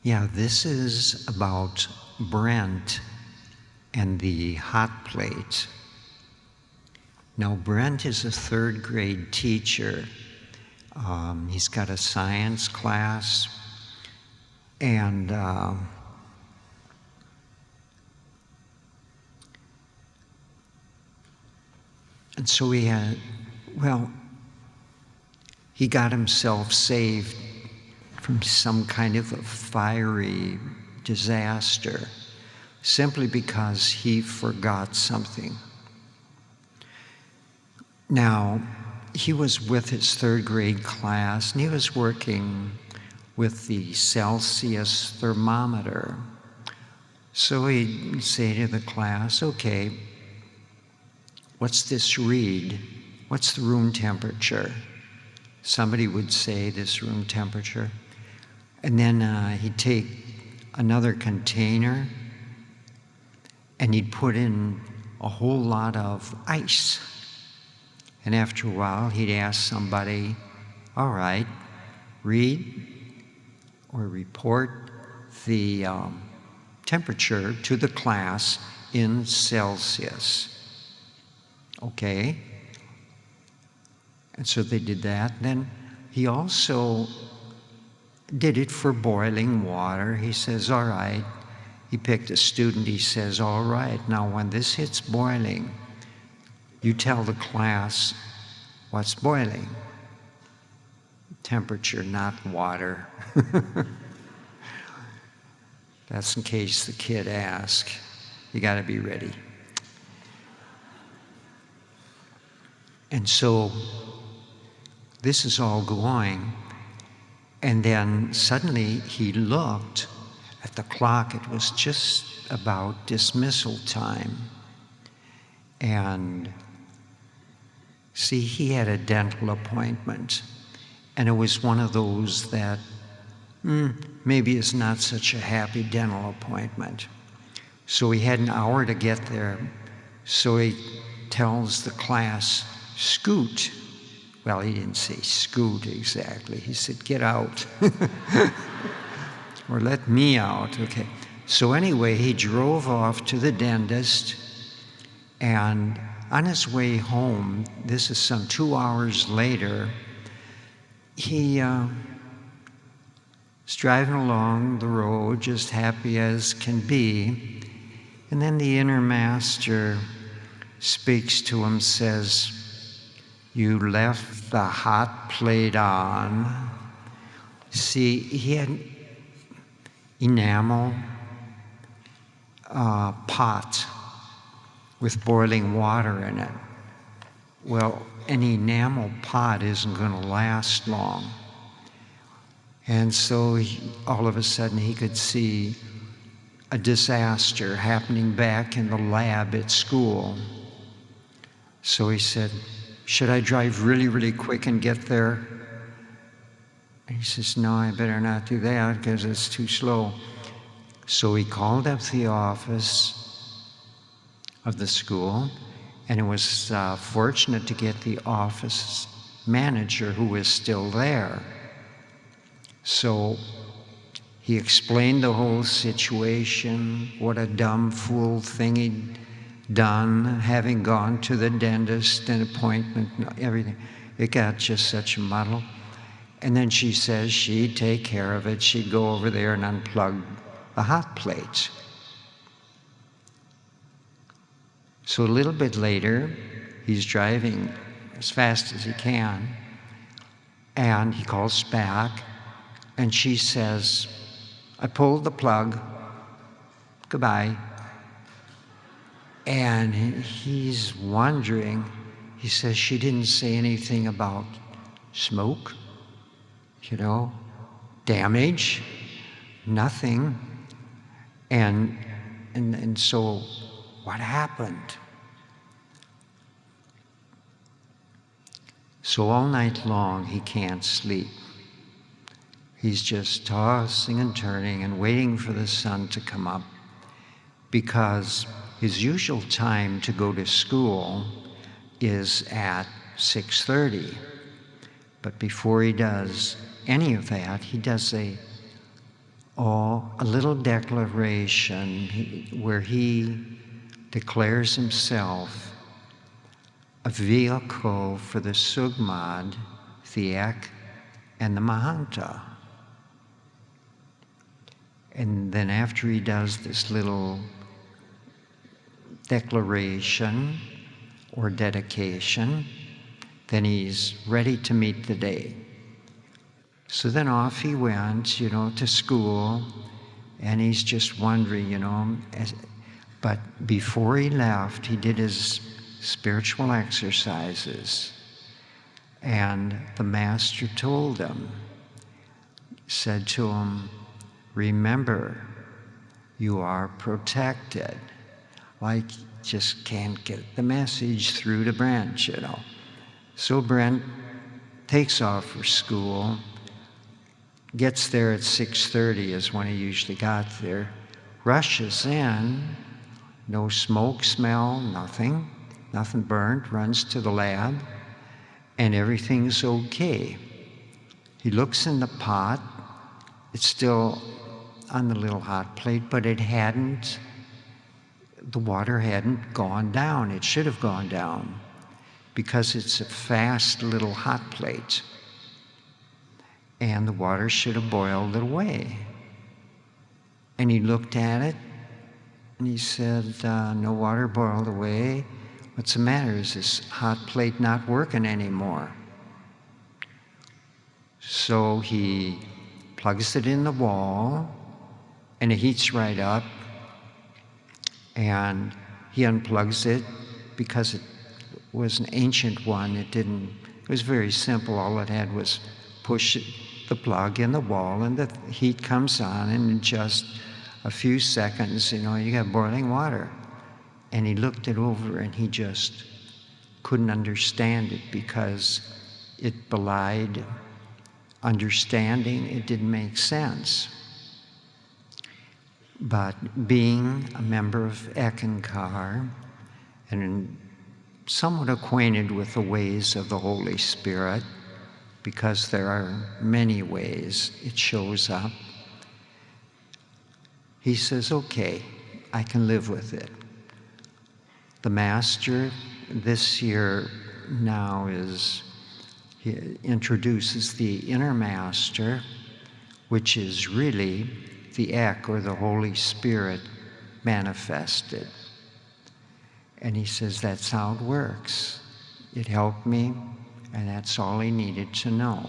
Yeah, this is about Brent and the hot plate. Now, Brent is a third grade teacher. He's got a science class, and so he got himself saved from some kind of a fiery disaster simply because he forgot something. Now, he was with his third grade class, and he was working with the Celsius thermometer. So he'd say to the class, okay, what's this read? What's the room temperature? Somebody would say this room temperature. And then he'd take another container and he'd put in a whole lot of ice. And after a while, he'd ask somebody, all right, read or report the temperature to the class in Celsius. Okay? And so they did that. Then he also did it for boiling water. He says, all right. He picked a student. He says, all right, now when this hits boiling, you tell the class what's boiling. Temperature, not water. That's in case the kid asks. You got to be ready. And so this is all going. And then suddenly he looked at the clock. It was just about dismissal time. And see, he had a dental appointment. And it was one of those that maybe is not such a happy dental appointment. So he had an hour to get there. So he tells the class, scoot. Well, he didn't say scoot exactly. He said, get out. Or let me out. Okay. So anyway, he drove off to the dentist, and on his way home, this is some 2 hours later, he was driving along the road, just happy as can be, and then the inner master speaks to him, says, you left the hot plate on. See, he had enamel pot with boiling water in it. Well, an enamel pot isn't going to last long. And so all of a sudden he could see a disaster happening back in the lab at school. So he said, should I drive really, really quick and get there? And he says, no, I better not do that because it's too slow. So he called up the office of the school, and it was fortunate to get the office manager who was still there. So he explained the whole situation, what a dumb fool thing he'd done, having gone to the dentist, an appointment, everything. It got just such a muddle. And then she says she'd take care of it. She'd go over there and unplug the hot plates. So a little bit later, he's driving as fast as he can, and he calls back, and she says, I pulled the plug, goodbye. And he's wondering, he says she didn't say anything about smoke, damage, nothing. And so what happened? So all night long he can't sleep. He's just tossing and turning and waiting for the sun to come up, because his usual time to go to school is at 6:30. But before he does any of that, he does a a little declaration where he declares himself a vehicle for the Sugmad, the Ek, and the Mahanta. And then after he does this little declaration or dedication, then he's ready to meet the day. So then off he went, to school, and he's just wondering, but before he left, he did his spiritual exercises, and the master told him, said to him, remember, you are protected. Like, just can't get the message through to Brent, So Brent takes off for school, gets there at 6:30 is when he usually got there, rushes in, no smoke smell, nothing burnt, runs to the lab, and everything's okay. He looks in the pot, it's still on the little hot plate, but the water hadn't gone down. It should have gone down because it's a fast little hot plate. And the water should have boiled it away. And he looked at it and he said, no water boiled away. What's the matter? Is this hot plate not working anymore? So he plugs it in the wall and it heats right up. And he unplugs it because it was an ancient one. It was very simple. All it had was push the plug in the wall and the heat comes on, and in just a few seconds, you got boiling water. And he looked it over and he just couldn't understand it because it belied understanding. It didn't make sense. But being a member of ECKANKAR and somewhat acquainted with the ways of the Holy Spirit, because there are many ways it shows up, he says, okay, I can live with it. The Master this year now he introduces the Inner Master, which is really the Ek, or the Holy Spirit, manifested. And he says that's how it works. It helped me, and that's all he needed to know.